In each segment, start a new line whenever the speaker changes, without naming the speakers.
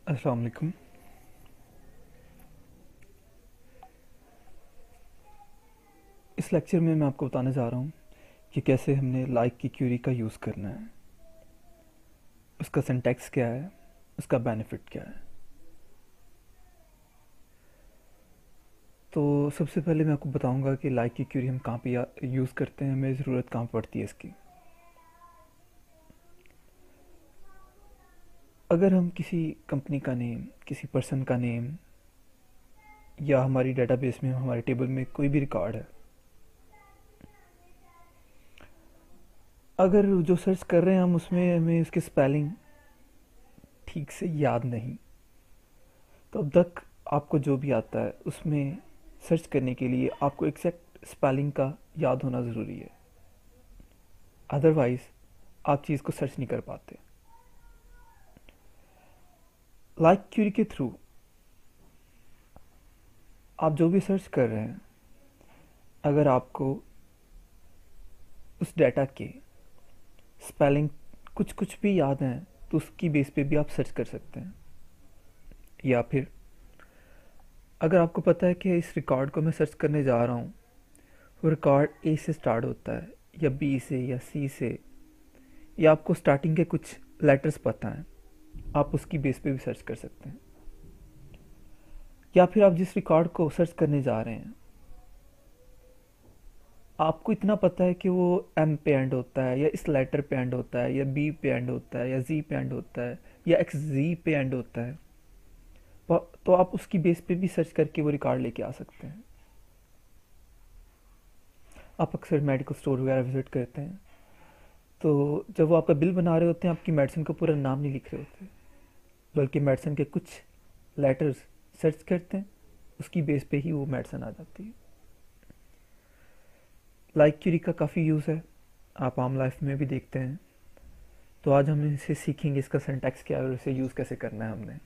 अस्सलाम वालेकुम। इस लेक्चर में मैं आपको बताने जा रहा हूँ कि कैसे हमने लाइक की क्यूरी का यूज़ करना है, उसका सिंटैक्स क्या है, उसका बेनिफिट क्या है। तो सबसे पहले मैं आपको बताऊंगा कि लाइक की क्यूरी हम कहाँ पे यूज़ करते हैं, हमें ज़रूरत कहाँ पड़ती है इसकी। अगर हम किसी कंपनी का नेम, किसी पर्सन का नेम या हमारी डेटाबेस में हमारे टेबल में कोई भी रिकॉर्ड है, अगर जो सर्च कर रहे हैं हम उसमें हमें उसकी स्पेलिंग ठीक से याद नहीं, तो अब तक आपको जो भी आता है उसमें सर्च करने के लिए आपको एग्जैक्ट स्पेलिंग का याद होना ज़रूरी है। अदरवाइज़ आप चीज़ को सर्च नहीं कर पाते। लाइक क्यूरी के थ्रू आप जो भी सर्च कर रहे हैं, अगर आपको उस डाटा के स्पेलिंग कुछ कुछ भी याद हैं तो उसकी बेस पे भी आप सर्च कर सकते हैं। या फिर अगर आपको पता है कि इस रिकॉर्ड को मैं सर्च करने जा रहा हूँ, वो रिकॉर्ड ए से स्टार्ट होता है या बी से या सी से, या आपको स्टार्टिंग के कुछ लेटर्स पता हैं, आप उसकी बेस पे भी सर्च कर सकते हैं। या फिर आप जिस रिकॉर्ड को सर्च करने जा रहे हैं, आपको इतना पता है कि वो एम पे एंड होता है या इस लेटर पे एंड होता है या बी पे एंड होता है या जी पे एंड होता है या एक्स जी पे एंड होता है, तो आप उसकी बेस पे भी सर्च करके वो रिकॉर्ड लेके आ सकते हैं। आप अक्सर मेडिकल स्टोर वगैरह विजिट करते हैं, तो जब वो आपका बिल बना रहे होते हैं आपकी मेडिसिन का पूरा नाम नहीं लिख रहे होते, बल्कि मेडिसिन के कुछ लेटर्स सर्च करते हैं, उसकी बेस पे ही वो मेडिसिन आ जाती है। लाइक क्यूरी का काफ़ी यूज़ है, आप आम लाइफ में भी देखते हैं। तो आज हम इसे सीखेंगे, इसका सिंटैक्स क्या है और इसे यूज़ कैसे करना है हमने।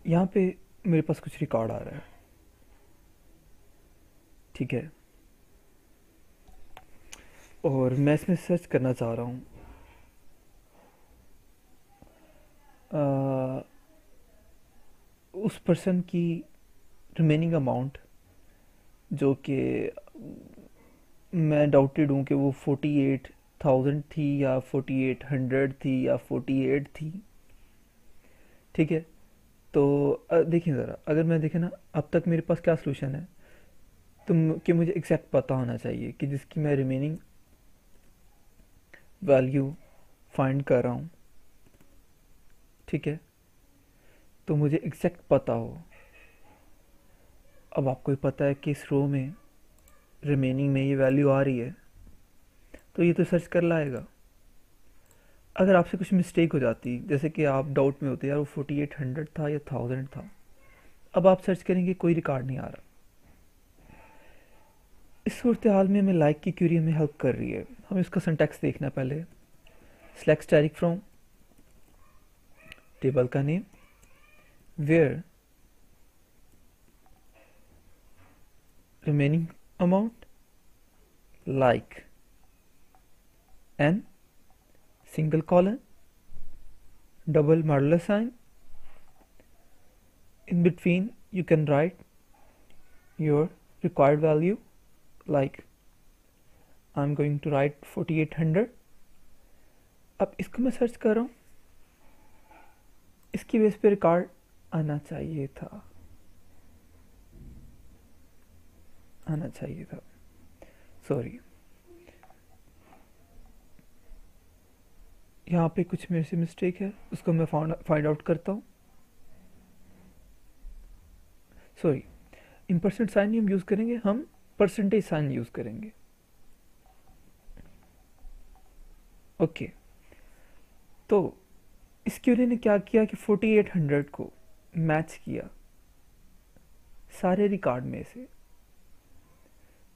यहाँ पे मेरे पास कुछ रिकॉर्ड आ रहा है, ठीक है, और मैं इसमें सर्च करना चाह रहा हूँ उस पर्सन की रिमेनिंग अमाउंट, जो कि मैं डाउटेड हूँ कि वो 48,000 थी या 4800 थी या 48 थी, ठीक है। तो देखिए ज़रा, अगर मैं देखे ना अब तक मेरे पास क्या सोल्यूशन है, तो कि मुझे एग्जैक्ट पता होना चाहिए कि जिसकी मैं रिमेनिंग वैल्यू फाइंड कर रहा हूँ, ठीक है, तो मुझे एग्जैक्ट पता हो। अब आपको ही पता है कि इस रो में रिमेनिंग में ये वैल्यू आ रही है, तो ये तो सर्च कर लाएगा। अगर आपसे कुछ मिस्टेक हो जाती, जैसे कि आप डाउट में होते यार वो 4800 था या 1000 था, अब आप सर्च करेंगे कोई रिकॉर्ड नहीं आ रहा। इस सूरत हाल में हमें लाइक की क्यूरी हमें हेल्प कर रही है। हमें इसका सिंटैक्स देखना है पहले। सेलेक्ट स्टैटिक फ्रॉम टेबल का name where remaining amount like an single colon double modulus sign. In between you can write your required value, like I'm going to write 4800. अब इसको मैं सर्च कर रहा हूँ, इसकी बेस पे रिकॉर्ड आना चाहिए था, आना चाहिए था, सॉरी। यहाँ पे कुछ मेरे से मिस्टेक है, उसको मैं फाइंड आउट करता हूँ। सॉरी, इम्परसेंट साइन नहीं हम यूज़ करेंगे, हम परसेंटेज साइन यूज़ करेंगे। ओके, तो इस क्यूरी ने क्या किया कि 4800 को मैच किया सारे रिकॉर्ड में से,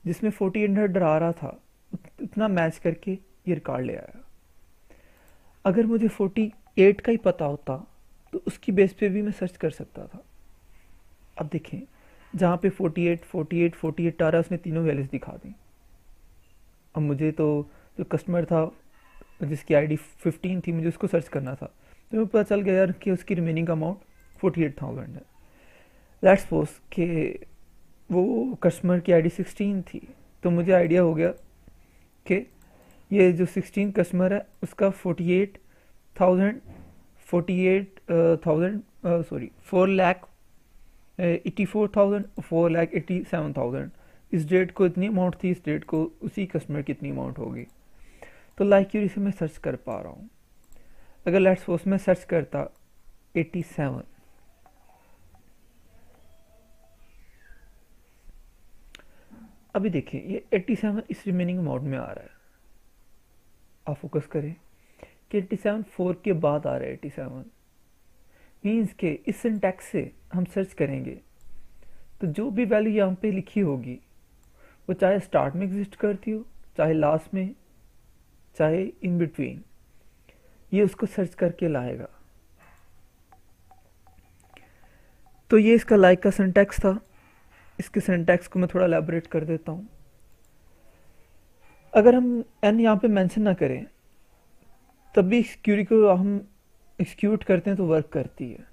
जिसमें 4800 आ रहा था उतना मैच करके ये रिकॉर्ड ले आया। अगर मुझे 48 का ही पता होता तो उसकी बेस पे भी मैं सर्च कर सकता था। अब देखें, जहाँ पे 48, 48, 48 आ रहा है उसने तीनों वैल्यूज दिखा दी। अब मुझे तो जो कस्टमर था जिसकी आईडी 15 थी, मुझे उसको सर्च करना था, तो मुझे पता चल गया यार कि उसकी रिमेनिंग अमाउंट 48,000 है। लेट्स सपोज कि वो कस्टमर की आईडी 16 थी, तो मुझे आइडिया हो गया कि ये जो 16 कस्टमर है उसका 48,000 सॉरी 4,84,000 4,87,000 इस डेट को इतनी अमाउंट थी, इस डेट को उसी कस्टमर की इतनी अमाउंट होगी। तो लाइक क्यूरी से मैं सर्च कर पा रहा हूँ। अगर लेट्स सपोज मैं सर्च करता 87, अभी देखिए ये 87 इस रिमेनिंग मोड में आ रहा है। आप फोकस करें कि 87 4 के बाद आ रहा है। 87 मीन्स के इस सिंटैक्स से हम सर्च करेंगे तो जो भी वैल्यू यहाँ पे लिखी होगी वो चाहे स्टार्ट में एग्जिस्ट करती हो, चाहे लास्ट में, चाहे इन बिटवीन, ये उसको सर्च करके लाएगा। तो ये इसका लाइक का सिंटैक्स था। इसके सिंटैक्स को मैं थोड़ा एलैबोरेट कर देता हूँ। अगर हम एन यहाँ पे मेंशन ना करें तब भी इस क्यूरी को हम एक्सिक्यूट करते हैं तो वर्क करती है।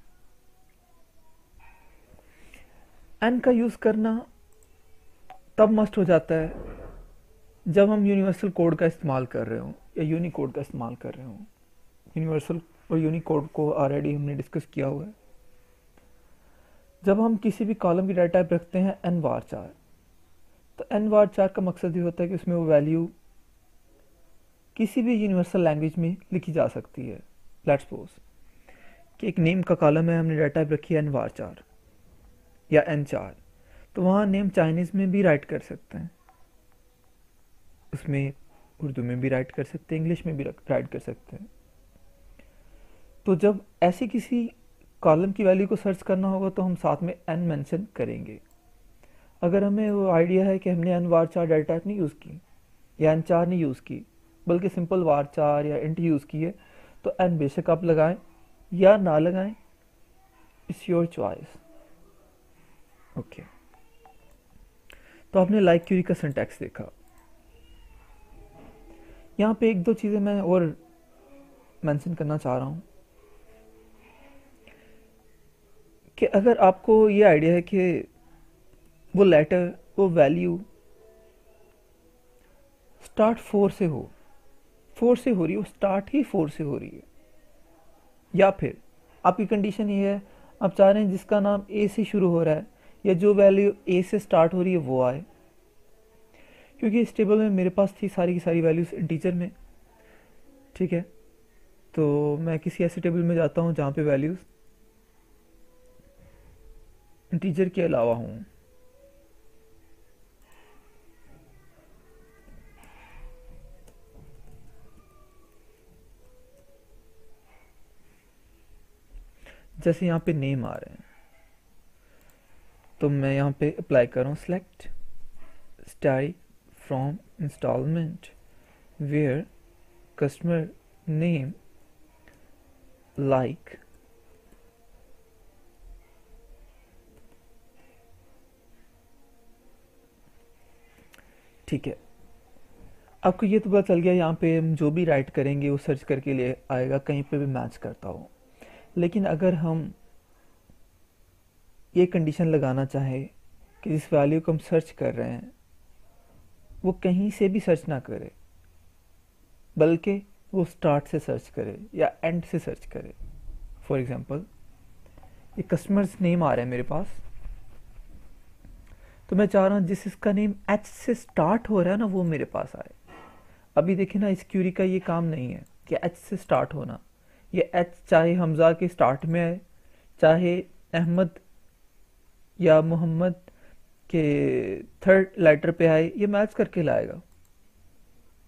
एन का यूज़ करना तब मस्ट हो जाता है जब हम यूनिवर्सल कोड का इस्तेमाल कर रहे हो या यूनिकोड का इस्तेमाल कर रहे हो। यूनिवर्सल और यूनिकोड को ऑलरेडी हमने डिस्कस किया हुआ है। जब हम किसी भी कॉलम की डाटा टाइप रखते हैं एन वार चार, तो एन वार चार का मकसद ये होता है कि उसमें वो वैल्यू किसी भी यूनिवर्सल लैंग्वेज में लिखी जा सकती है। लेट्स सपोज कि एक नेम का कॉलम है, हमने डाटा टाइप रखी है एन वार चार या एन चार, तो वहाँ नेम चाइनीज़ में भी राइट कर सकते हैं, उसमें उर्दू में भी राइट कर सकते हैं, इंग्लिश में भी राइट कर सकते हैं। तो जब ऐसी किसी कॉलम की वैल्यू को सर्च करना होगा तो हम साथ में एन मेंशन करेंगे। अगर हमें वो आइडिया है कि हमने एन वार चार डाटा टाइप नहीं यूज़ की या एन चार नहीं यूज़ की, बल्कि सिंपल वार चार या इंट यूज़ की है, तो एन बेशक आप लगाएं या ना लगाएं, इट्स योर चॉइस। ओके, तो आपने लाइक क्यूरी का सिंटैक्स देखा। यहाँ पे एक दो चीज़ें मैं और मेंशन करना चाह रहा हूँ कि अगर आपको ये आइडिया है कि वो लेटर, वो वैल्यू स्टार्ट 4 से हो, 4 से हो रही है, वो स्टार्ट ही 4 से हो रही है, या फिर आपकी कंडीशन ये है आप चाह रहे हैं जिसका नाम ए से शुरू हो रहा है या जो वैल्यू ए से स्टार्ट हो रही है वो आए, क्योंकि इस टेबल में मेरे पास थी सारी की सारी वैल्यूज इंटीजर में। ठीक है, तो मैं किसी ऐसे टेबल में जाता हूँ जहाँ पे वैल्यूज इंटीजर के अलावा हूँ। जैसे यहाँ पे नेम आ रहे हैं तो मैं यहाँ पे अप्लाई कर रहा हूँ select style from instalment where customer name like ठीक है। आपको ये तो पता चल गया यहाँ पे हम जो भी राइट करेंगे वो सर्च करके ले आएगा, कहीं पे भी मैच करता हो। लेकिन अगर हम ये कंडीशन लगाना चाहे कि जिस वैल्यू को हम सर्च कर रहे हैं वो कहीं से भी सर्च ना करे, बल्कि वो स्टार्ट से सर्च करे या एंड से सर्च करे। फॉर एग्जांपल ये कस्टमर्स नेम आ रहा है मेरे पास, तो मैं चाह रहा हूँ जिस इसका नेम एच से स्टार्ट हो रहा है ना वो मेरे पास आए। अभी देखिए ना, इस क्यूरी का ये काम नहीं है कि एच से स्टार्ट होना, ये एच चाहे हमज़ा के स्टार्ट में आए, चाहे अहमद या मोहम्मद के थर्ड लेटर पे आए, ये मैच करके लाएगा।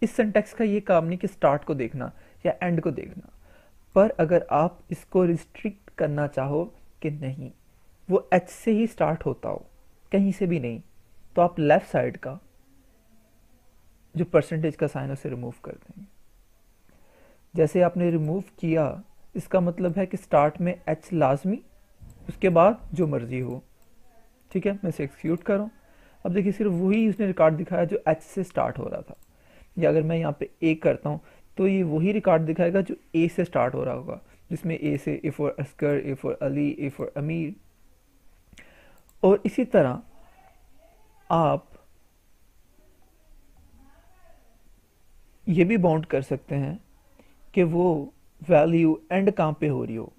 इस सिंटैक्स का ये काम नहीं कि स्टार्ट को देखना या एंड को देखना। पर अगर आप इसको रिस्ट्रिक्ट करना चाहो कि नहीं, वो एच से ही स्टार्ट होता हो, कहीं से भी नहीं, तो आप लेफ्ट साइड का जो परसेंटेज का साइन उसे रिमूव कर देंगे। जैसे आपने रिमूव किया, इसका मतलब है कि स्टार्ट में एच लाजमी, उसके बाद जो मर्जी हो। ठीक है, मैं इसे एक्सिक्यूट कर रहा हूँ। अब देखिए सिर्फ वही उसने रिकॉर्ड दिखाया जो एच से स्टार्ट हो रहा था। या अगर मैं यहाँ पे ए करता हूँ तो ये वही रिकॉर्ड दिखाएगा जो ए से स्टार्ट हो रहा होगा, जिसमें ए से A for Oscar, A for Ali, A for अमीर। और इसी तरह आप ये भी बाउंड कर सकते हैं कि वो वैल्यू एंड कहाँ पे हो रही हो।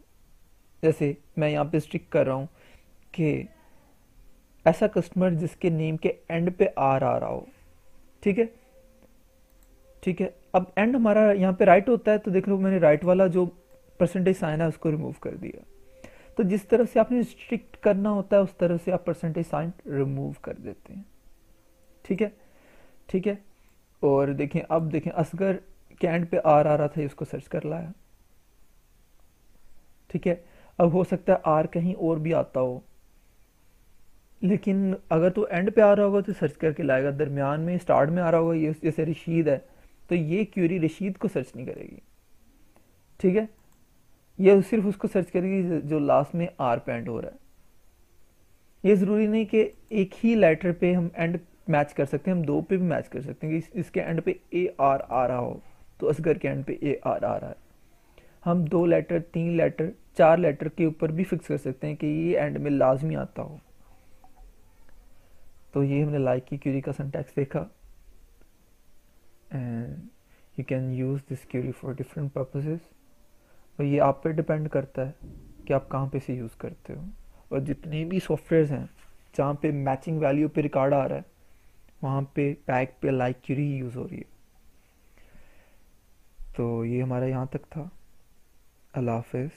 जैसे मैं यहाँ पे स्ट्रिक कर रहा हूँ कि ऐसा कस्टमर जिसके नेम के एंड पे आर आ रहा हो। ठीक है, ठीक है। अब एंड हमारा यहाँ पे राइट होता है, तो देख लो मैंने राइट वाला जो परसेंटेज साइन है उसको रिमूव कर दिया। तो जिस तरह से आपने स्ट्रिक्ट करना होता है उस तरह से आप परसेंटेज साइन रिमूव कर देते हैं। ठीक है, ठीक है। और देखें, अब देखें असगर के एंड पे आर आ रहा था, इसको सर्च कर लाया। ठीक है, अब हो सकता है आर कहीं और भी आता हो, लेकिन अगर तो एंड पे आ रहा होगा तो सर्च करके लाएगा। दरमियान में स्टार्ट में आ रहा होगा, ये जैसे रशीद है, तो ये क्यूरी रशीद को सर्च नहीं करेगी। ठीक है, ये सिर्फ उसको सर्च करेगी जो लास्ट में आर पे एंड हो रहा है। ये ज़रूरी नहीं कि एक ही लेटर पे हम एंड मैच कर सकते हैं, हम दो पे भी मैच कर सकते हैं कि इसके एंड पे ए आर आ रहा हो तो असगर के एंड पे ए आर आ रहा है। हम 2 लेटर, 3 लेटर, 4 लेटर के ऊपर भी फिक्स कर सकते हैं कि ये एंड में लाजमी आता हो। तो ये हमने लाइक की क्यूरी का सिंटैक्स देखा। And you can use this query for different purposes. और ये आप पे डिपेंड करता है कि आप कहाँ पे से यूज़ करते हो। और जितने भी सॉफ्टवेयर्स हैं जहाँ पे मैचिंग वैल्यू पे रिकॉर्ड आ रहा है, वहाँ पे बैक पे लाइक क्यूरी ही यूज़ हो रही है। तो ये हमारा यहाँ तक था। अल्लाह हाफिज़।